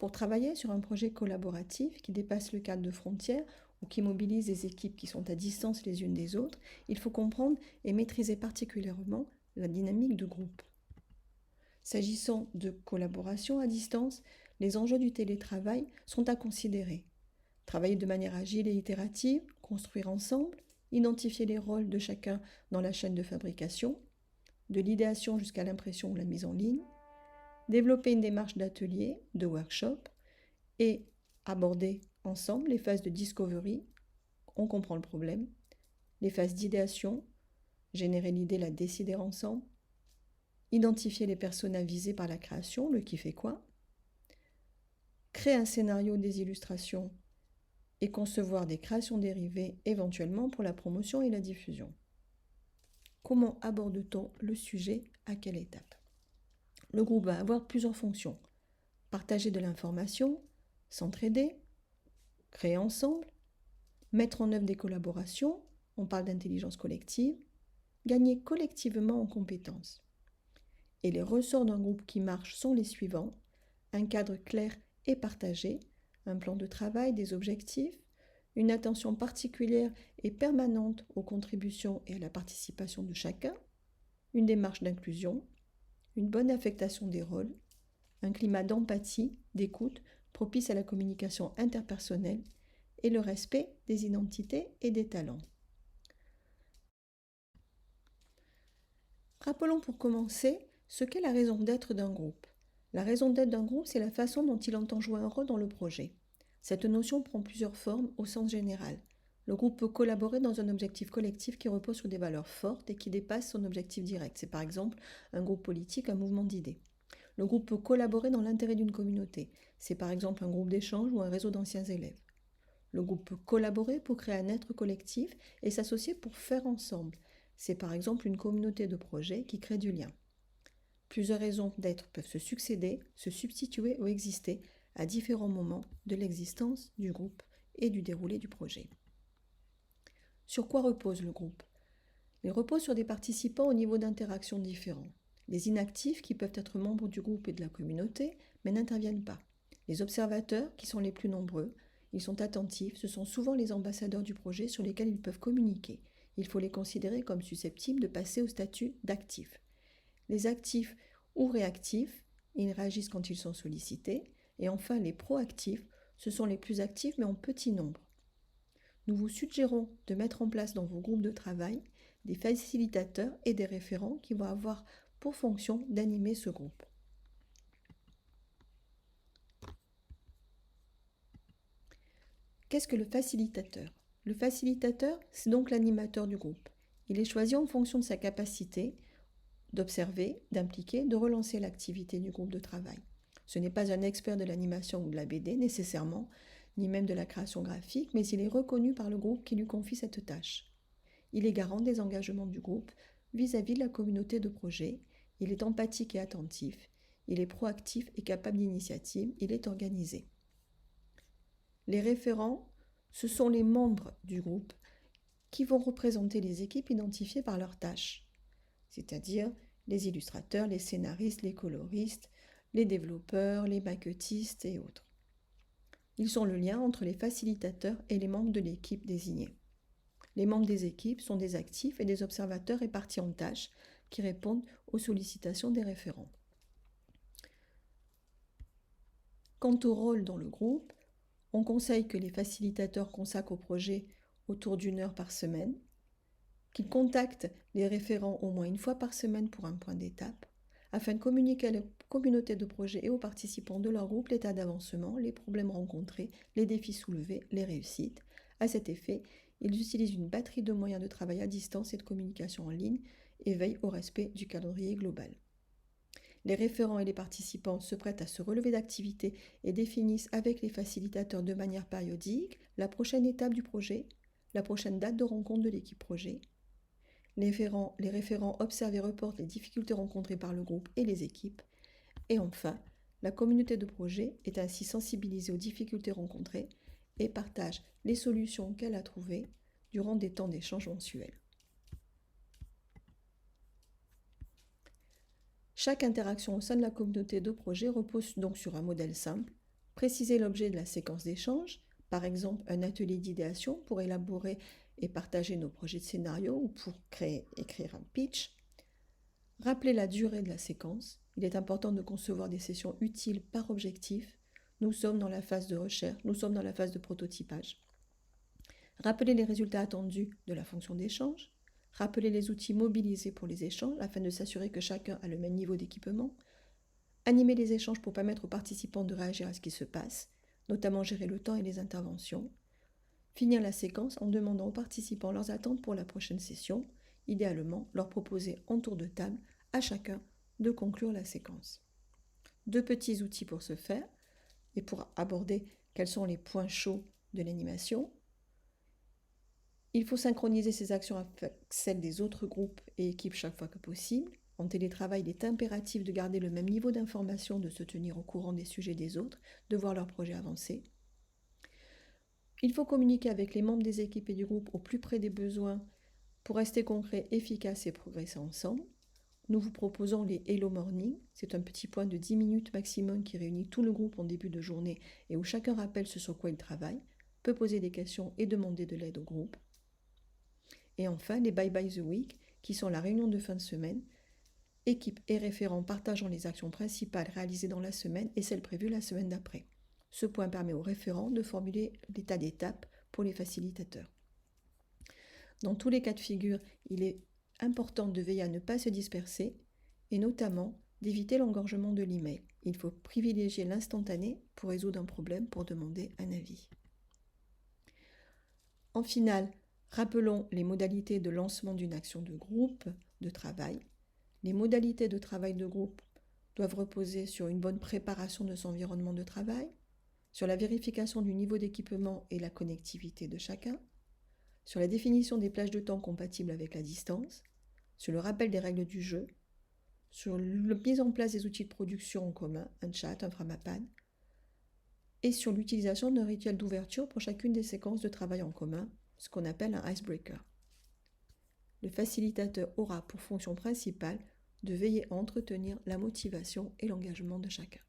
Pour travailler sur un projet collaboratif qui dépasse le cadre de frontières ou qui mobilise des équipes qui sont à distance les unes des autres, il faut comprendre et maîtriser particulièrement la dynamique de groupe. S'agissant de collaboration à distance, les enjeux du télétravail sont à considérer. Travailler de manière agile et itérative, construire ensemble, identifier les rôles de chacun dans la chaîne de fabrication, de l'idéation jusqu'à l'impression ou la mise en ligne, développer une démarche d'atelier, de workshop et aborder ensemble les phases de discovery, on comprend le problème, les phases d'idéation, générer l'idée, la décider ensemble, identifier les personas visés par la création, le qui fait quoi, créer un scénario des illustrations et concevoir des créations dérivées éventuellement pour la promotion et la diffusion. Comment aborde-t-on le sujet? À quelle étape? Le groupe va avoir plusieurs fonctions. Partager de l'information, s'entraider, créer ensemble, mettre en œuvre des collaborations, on parle d'intelligence collective, gagner collectivement en compétences. Et les ressorts d'un groupe qui marche sont les suivants: un cadre clair et partagé, un plan de travail, des objectifs, une attention particulière et permanente aux contributions et à la participation de chacun, une démarche d'inclusion, une bonne affectation des rôles, un climat d'empathie, d'écoute, propice à la communication interpersonnelle et le respect des identités et des talents. Rappelons pour commencer ce qu'est la raison d'être d'un groupe. La raison d'être d'un groupe, c'est la façon dont il entend jouer un rôle dans le projet. Cette notion prend plusieurs formes au sens général. Le groupe peut collaborer dans un objectif collectif qui repose sur des valeurs fortes et qui dépasse son objectif direct. C'est par exemple un groupe politique, un mouvement d'idées. Le groupe peut collaborer dans l'intérêt d'une communauté. C'est par exemple un groupe d'échange ou un réseau d'anciens élèves. Le groupe peut collaborer pour créer un être collectif et s'associer pour faire ensemble. C'est par exemple une communauté de projets qui crée du lien. Plusieurs raisons d'être peuvent se succéder, se substituer ou exister à différents moments de l'existence du groupe et du déroulé du projet. Sur quoi repose le groupe? Il repose sur des participants au niveau d'interaction différents. Les inactifs qui peuvent être membres du groupe et de la communauté mais n'interviennent pas. Les observateurs qui sont les plus nombreux, ils sont attentifs, ce sont souvent les ambassadeurs du projet sur lesquels ils peuvent communiquer. Il faut les considérer comme susceptibles de passer au statut d'actifs. Les actifs ou réactifs, ils réagissent quand ils sont sollicités. Et enfin, les proactifs, ce sont les plus actifs mais en petit nombre. Nous vous suggérons de mettre en place dans vos groupes de travail des facilitateurs et des référents qui vont avoir pour fonction d'animer ce groupe. Qu'est-ce que le facilitateur? Le facilitateur, c'est donc l'animateur du groupe. Il est choisi en fonction de sa capacité d'observer, d'impliquer, de relancer l'activité du groupe de travail. Ce n'est pas un expert de l'animation ou de la BD nécessairement, ni même de la création graphique, mais il est reconnu par le groupe qui lui confie cette tâche. Il est garant des engagements du groupe vis-à-vis de la communauté de projet, il est empathique et attentif, il est proactif et capable d'initiative, il est organisé. Les référents, ce sont les membres du groupe qui vont représenter les équipes identifiées par leurs tâches, c'est-à-dire les illustrateurs, les scénaristes, les coloristes, les développeurs, les maquettistes et autres. Ils sont le lien entre les facilitateurs et les membres de l'équipe désignée. Les membres des équipes sont des actifs et des observateurs répartis en tâches qui répondent aux sollicitations des référents. Quant au rôle dans le groupe, on conseille que les facilitateurs consacrent au projet autour d'1 heure par semaine, qu'ils contactent les référents au moins 1 fois par semaine pour un point d'étape, afin de communiquer à la communauté de projet et aux participants de leur groupe l'état d'avancement, les problèmes rencontrés, les défis soulevés, les réussites. À cet effet, ils utilisent une batterie de moyens de travail à distance et de communication en ligne et veillent au respect du calendrier global. Les référents et les participants se prêtent à se relever d'activité et définissent avec les facilitateurs de manière périodique la prochaine étape du projet, la prochaine date de rencontre de l'équipe projet. Les référents observent et reportent les difficultés rencontrées par le groupe et les équipes. Et enfin, la communauté de projet est ainsi sensibilisée aux difficultés rencontrées et partage les solutions qu'elle a trouvées durant des temps d'échange mensuels. Chaque interaction au sein de la communauté de projet repose donc sur un modèle simple, Préciser l'objet de la séquence d'échange, par exemple un atelier d'idéation pour élaborer et partager nos projets de scénario ou pour écrire un pitch. Rappeler la durée de la séquence. Il est important de concevoir des sessions utiles par objectif. Nous sommes dans la phase de recherche, nous sommes dans la phase de prototypage. Rappeler les résultats attendus de la fonction d'échange. Rappeler les outils mobilisés pour les échanges afin de s'assurer que chacun a le même niveau d'équipement. Animer les échanges pour permettre aux participants de réagir à ce qui se passe, notamment gérer le temps et les interventions. Finir la séquence en demandant aux participants leurs attentes pour la prochaine session, idéalement leur proposer en tour de table à chacun de conclure la séquence. 2 petits outils pour ce faire et pour aborder quels sont les points chauds de l'animation. Il faut synchroniser ces actions avec celles des autres groupes et équipes chaque fois que possible. En télétravail, il est impératif de garder le même niveau d'information, de se tenir au courant des sujets des autres, de voir leurs projets avancer. Il faut communiquer avec les membres des équipes et du groupe au plus près des besoins pour rester concret, efficace et progresser ensemble. Nous vous proposons les Hello Morning. C'est un petit point de 10 minutes maximum qui réunit tout le groupe en début de journée et où chacun rappelle ce sur quoi il travaille, peut poser des questions et demander de l'aide au groupe. Et enfin, les Bye Bye the Week, qui sont la réunion de fin de semaine, équipe et référents partageant les actions principales réalisées dans la semaine et celles prévues la semaine d'après. Ce point permet aux référents de formuler l'état d'étape pour les facilitateurs. Dans tous les cas de figure, il est important de veiller à ne pas se disperser et notamment d'éviter l'engorgement de l'email. Il faut privilégier l'instantané pour résoudre un problème, pour demander un avis. En finale, rappelons les modalités de lancement d'une action de groupe de travail. Les modalités de travail de groupe doivent reposer sur une bonne préparation de son environnement de travail, sur la vérification du niveau d'équipement et la connectivité de chacun, sur la définition des plages de temps compatibles avec la distance, sur le rappel des règles du jeu, sur la mise en place des outils de production en commun, un chat, un Framapan, et sur l'utilisation d'un rituel d'ouverture pour chacune des séquences de travail en commun, ce qu'on appelle un icebreaker. Le facilitateur aura pour fonction principale de veiller à entretenir la motivation et l'engagement de chacun.